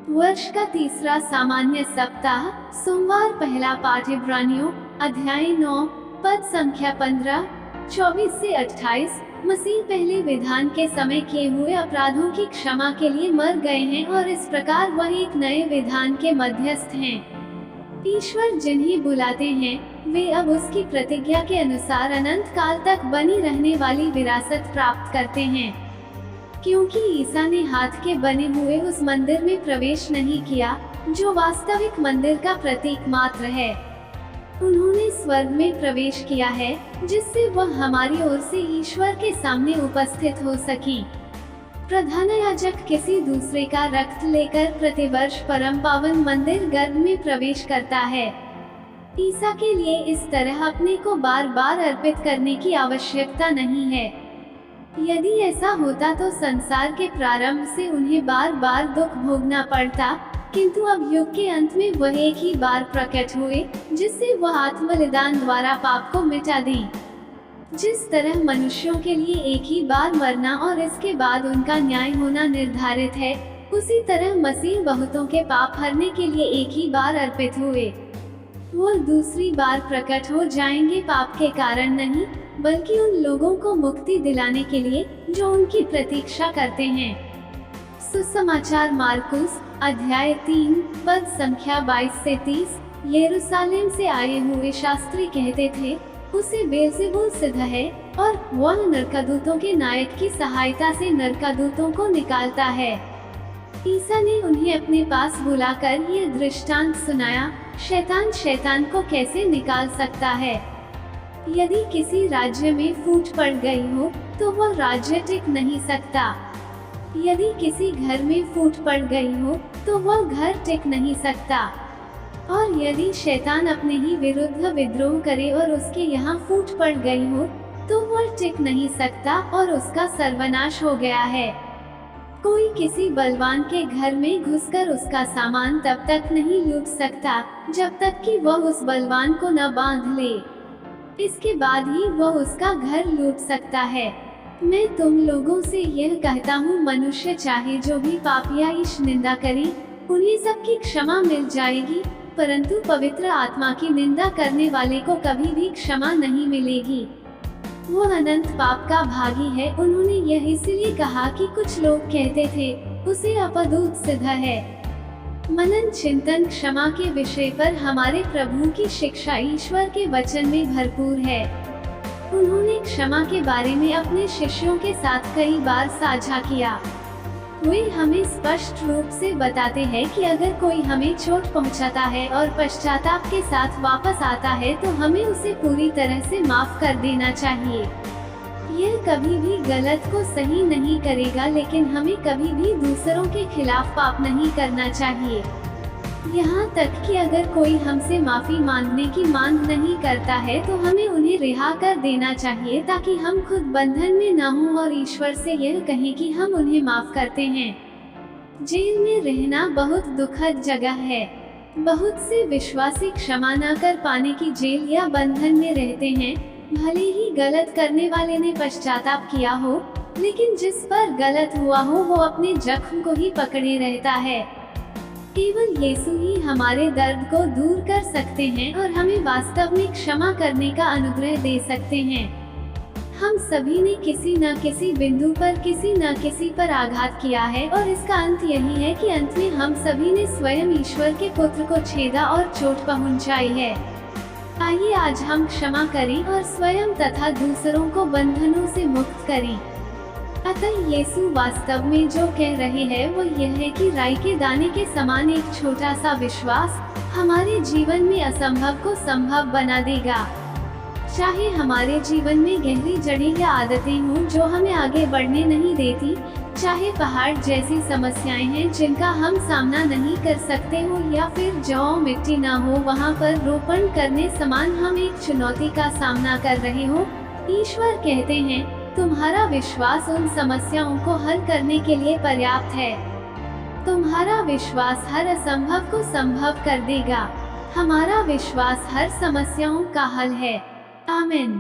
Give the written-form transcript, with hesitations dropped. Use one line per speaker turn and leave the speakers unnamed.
वर्ष का तीसरा सामान्य सप्ताह, सोमवार। पहला पाठ इब्रानियों अध्याय 9 पद संख्या 15, 24 से 28। मसीह पहले विधान के समय किए हुए अपराधों की क्षमा के लिए मर गए हैं और इस प्रकार वह एक नए विधान के मध्यस्थ हैं। ईश्वर जिन्हें बुलाते हैं वे अब उसकी प्रतिज्ञा के अनुसार अनंत काल तक बनी रहने वाली विरासत प्राप्त करते हैं। क्योंकि ईसा ने हाथ के बने हुए उस मंदिर में प्रवेश नहीं किया जो वास्तविक मंदिर का प्रतीक मात्र है। उन्होंने स्वर्ग में प्रवेश किया है जिससे वह हमारी ओर से ईश्वर के सामने उपस्थित हो सकी। प्रधान याजक किसी दूसरे का रक्त लेकर प्रतिवर्ष परम पावन मंदिर गर्भ में प्रवेश करता है। ईसा के लिए इस तरह अपने को बार बार अर्पित करने की आवश्यकता नहीं है। यदि ऐसा होता तो संसार के प्रारंभ से उन्हें बार बार दुख भोगना पड़ता, किंतु अब युग के अंत में वह एक ही बार प्रकट हुए जिससे वह आत्मबलिदान द्वारा पाप को मिटा दें। जिस तरह मनुष्यों के लिए एक ही बार मरना और इसके बाद उनका न्याय होना निर्धारित है, उसी तरह मसीह बहुतों के पाप हरने के लिए एक ही बार अर्पित हुए। वह दूसरी बार प्रकट हो जाएंगे पाप के कारण नहीं, बल्कि उन लोगों को मुक्ति दिलाने के लिए जो उनकी प्रतीक्षा करते हैं। सुसमाचार मार्कुस अध्याय 3 पद संख्या 22 से 30। यरूशलेम से आए हुए शास्त्री कहते थे, उसे बेलज़ेबूल सिद्ध है और वह नरकदूतों के नायक की सहायता से नरकदूतों को निकालता है। ईसा ने उन्हें अपने पास बुलाकर यह दृष्टांत सुनाया, शैतान शैतान को कैसे निकाल सकता है। यदि किसी राज्य में फूट पड़ गई हो तो वह राज्य टिक नहीं सकता। यदि किसी घर में फूट पड़ गई हो तो वह घर टिक नहीं सकता। और यदि शैतान अपने ही विरुद्ध विद्रोह करे और उसके यहाँ फूट पड़ गई हो तो वह टिक नहीं सकता और उसका सर्वनाश हो गया है। कोई किसी बलवान के घर में घुसकर उसका सामान तब तक नहीं लूट सकता जब तक कि वह उस बलवान को न बांध ले। इसके बाद ही वह उसका घर लूट सकता है। मैं तुम लोगों से यह कहता हूँ, मनुष्य चाहे जो भी पाप या ईश निंदा करे उन्हें सबकी क्षमा मिल जाएगी, परंतु पवित्र आत्मा की निंदा करने वाले को कभी भी क्षमा नहीं मिलेगी। वो अनंत पाप का भागी है। उन्होंने यह इसलिए कहा कि कुछ लोग कहते थे उसे अपदूत सिद्ध है। मनन चिंतन क्षमा के विषय पर हमारे प्रभु की शिक्षा ईश्वर के वचन में भरपूर है। उन्होंने क्षमा के बारे में अपने शिष्यों के साथ कई बार साझा किया। वे हमें स्पष्ट रूप से बताते हैं कि अगर कोई हमें चोट पहुंचाता है और पश्चाताप के साथ वापस आता है तो हमें उसे पूरी तरह से माफ कर देना चाहिए। यह कभी भी गलत को सही नहीं करेगा, लेकिन हमें कभी भी दूसरों के खिलाफ पाप नहीं करना चाहिए। यहाँ तक कि अगर कोई हमसे माफी मांगने की मांग नहीं करता है तो हमें उन्हें रिहा कर देना चाहिए ताकि हम खुद बंधन में न हों और ईश्वर से यह कहें कि हम उन्हें माफ करते हैं। जेल में रहना बहुत दुखद जगह है। बहुत से विश्वासी क्षमा न कर पाने की जेल या बंधन में रहते हैं। भले ही गलत करने वाले ने पश्चाताप किया हो, लेकिन जिस पर गलत हुआ हो वो अपने जख्म को ही पकड़े रहता है। केवल यीशु ही हमारे दर्द को दूर कर सकते हैं और हमें वास्तव में क्षमा करने का अनुग्रह दे सकते हैं। हम सभी ने किसी न किसी बिंदु पर किसी न किसी पर आघात किया है और इसका अंत यही है कि अंत में हम सभी ने स्वयं ईश्वर के पुत्र को छेदा और चोट पहुंचाई है। आइए आज हम क्षमा करें और स्वयं तथा दूसरों को बंधनों से मुक्त करें। अतः यीशु वास्तव में जो कह रहे हैं वो यह है कि राई के दाने के समान एक छोटा सा विश्वास हमारे जीवन में असंभव को संभव बना देगा। चाहे हमारे जीवन में गहरी जड़ें या आदतें हों जो हमें आगे बढ़ने नहीं देती, चाहे पहाड़ जैसी समस्याएं हैं जिनका हम सामना नहीं कर सकते हो, या फिर जौ मिट्टी ना हो वहाँ पर रोपण करने समान हम एक चुनौती का सामना कर रहे हो, ईश्वर कहते हैं तुम्हारा विश्वास उन समस्याओं को हल करने के लिए पर्याप्त है। तुम्हारा विश्वास हर असंभव को संभव कर देगा। हमारा विश्वास हर समस्याओं का हल है। आमीन।